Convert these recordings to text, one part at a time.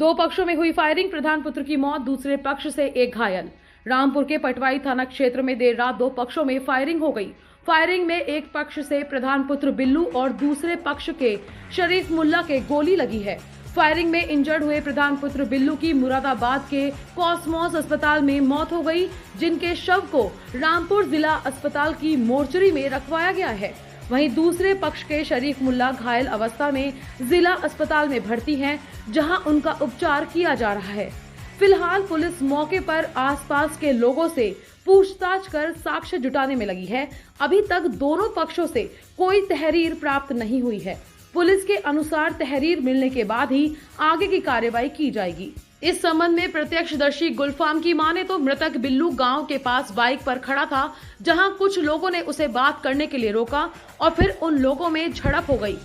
दो पक्षों में हुई फायरिंग, प्रधान पुत्र की मौत, दूसरे पक्ष से एक घायल। रामपुर के पटवाई थाना क्षेत्र में देर रात दो पक्षों में फायरिंग हो गई। फायरिंग में एक पक्ष से प्रधान पुत्र बिल्लू और दूसरे पक्ष के शरीफ मुल्ला के गोली लगी है। फायरिंग में इंजर्ड हुए प्रधान पुत्र बिल्लू की मुरादाबाद के कॉस्मोस अस्पताल में मौत हो गई, जिनके शव को रामपुर जिला अस्पताल की मोर्चरी में रखवाया गया है। वहीं दूसरे पक्ष के शरीफ मुल्ला घायल अवस्था में जिला अस्पताल में भर्ती हैं, जहां उनका उपचार किया जा रहा है। फिलहाल पुलिस मौके पर आसपास के लोगों से पूछताछ कर साक्ष्य जुटाने में लगी है। अभी तक दोनों पक्षों से कोई तहरीर प्राप्त नहीं हुई है। पुलिस के अनुसार तहरीर मिलने के बाद ही आगे की कार्रवाई की जाएगी। इस संबंध में प्रत्यक्षदर्शी गुलफाम की माने तो मृतक बिल्लू गांव के पास बाइक पर खड़ा था, जहां कुछ लोगों ने उसे बात करने के लिए रोका और फिर उन लोगों में झड़प हो गई।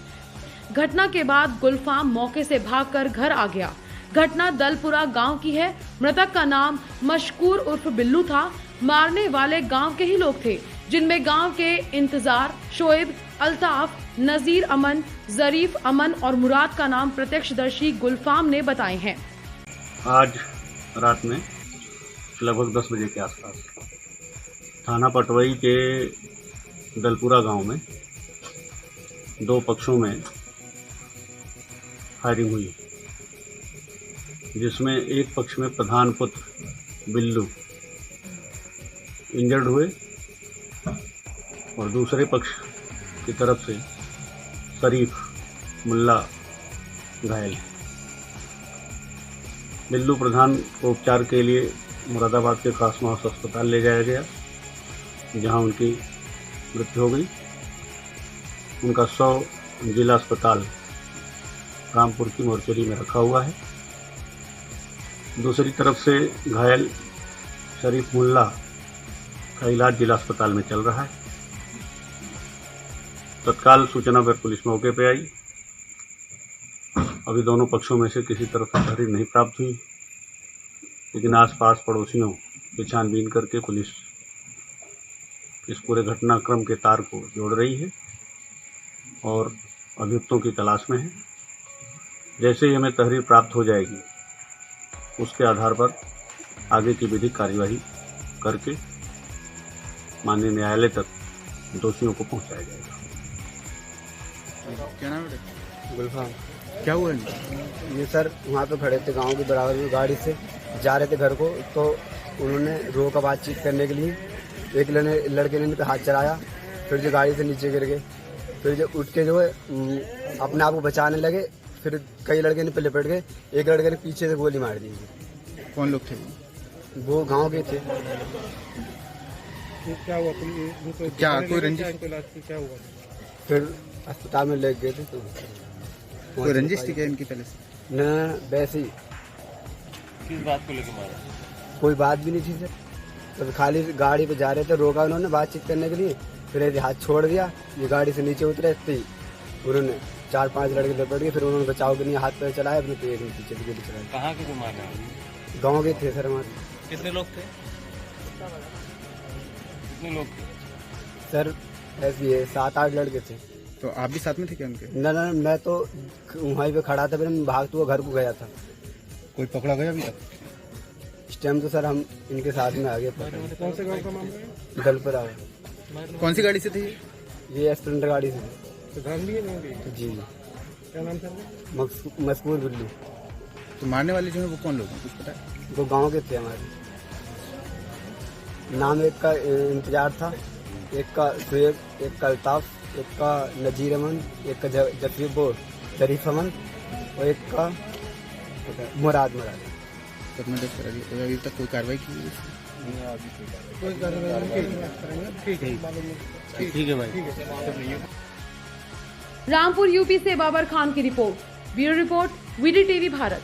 घटना के बाद गुलफाम मौके से भागकर घर आ गया। घटना दलपुरा गांव की है। मृतक का नाम मशकूर उर्फ बिल्लू था। मारने वाले गांव के ही लोग थे, जिनमें गांव के इंतजार, शोएब, अल्ताफ, नजीर अमन, जरीफ अमन और मुराद का नाम प्रत्यक्षदर्शी गुलफाम ने बताए हैं। आज रात में लगभग 10 बजे के आसपास थाना पटवाई के दलपुरा गांव में दो पक्षों में फायरिंग हुई, जिसमें एक पक्ष में प्रधान पुत्र बिल्लू इंजर्ड हुए और दूसरे पक्ष की तरफ से शरीफ मुल्ला घायल। बिल्लू प्रधान को उपचार के लिए मुरादाबाद के कॉस्मोस अस्पताल ले जाया गया, जहां उनकी मृत्यु हो गई। उनका शव जिला अस्पताल रामपुर की मोर्चरी में रखा हुआ है। दूसरी तरफ से घायल शरीफ मुल्ला का इलाज जिला अस्पताल में चल रहा है। तत्काल सूचना पर पुलिस मौके पर आई। अभी दोनों पक्षों में से किसी तरफ से तहरीर नहीं प्राप्त हुई, लेकिन आसपास पड़ोसियों की छानबीन करके पुलिस इस पूरे घटनाक्रम के तार को जोड़ रही है और अभियुक्तों की तलाश में है। जैसे ही हमें तहरीर प्राप्त हो जाएगी, उसके आधार पर आगे की विधिक कार्यवाही करके माननीय न्यायालय तक दोषियों को पहुंचाया जाएगा। क्या नाम है? गुलफाम। क्या हुआ? ये सर वहाँ पे खड़े थे गांव के बराबर में, गाड़ी से जा रहे थे घर को, तो उन्होंने रोका बातचीत करने के लिए। एक लड़के ने इन पे हाथ चलाया, फिर जो गाड़ी से नीचे गिर गए। फिर जो उठ के जो है अपने आप को बचाने लगे, फिर कई लड़के ने पे लिपट गए। एक लड़के ने पीछे से गोली मार दी। कौन लोग थे? वो गाँव के थे। क्या हुआ? क्या कोई रंजिश? क्या हुआ? फिर अस्पताल में ले गए थे। तो कोई रंजिश थी क्या इनकी पहले से? न वैसे ही। किस बात को लेकर मारा? कोई बात भी नहीं थी सर, तो खाली गाड़ी पे जा रहे थे, रोका उन्होंने बातचीत करने के लिए। फिर ऐसे हाथ छोड़ दिया, ये गाड़ी से नीचे उतरे थे। उन्होंने 4-5 लड़के लिपट गए। फिर उन्होंने बचाव के लिए हाथ पैर चलाया, अपने पेट में पीछे गोली चलाई। कहाँ के जो मारा? गाँव के थे सर हमारे। कितने लोग थे? कितने लोग थे सर? ऐसे 7-8 लड़के थे। तो आप भी साथ में थे क्या उनके? न मैं तो वहीं पे खड़ा था, फिर मैं भागते हुए घर को गया था। कोई पकड़ा गया अभी तक? इस टाइम तो सर हम इनके साथ में आ गए। कौन से गांव का मामला है? दलपुरा। कौन सी गाड़ी से थे ये स्प्लेंडर गाड़ी से। तो धान भी है गाँव के? जी। क्या नाम था? मशकूर बिल्लू। तो मारने वाले जो है वो कौन लोग हैं, कुछ पता है? वो गांव के थे हमारे। नाम एक का इंतजार था, एक का शोएब, एक का अल्ताफ, एक का नजीर अमन, एक का जरीफ अमन और एक का मुराद। तो मैं देख कर अभी तक कोई कार्रवाई की? कोई ठीक है भाई। रामपुर यूपी से बाबर खान की report. Bureau report, VDTV Bharat.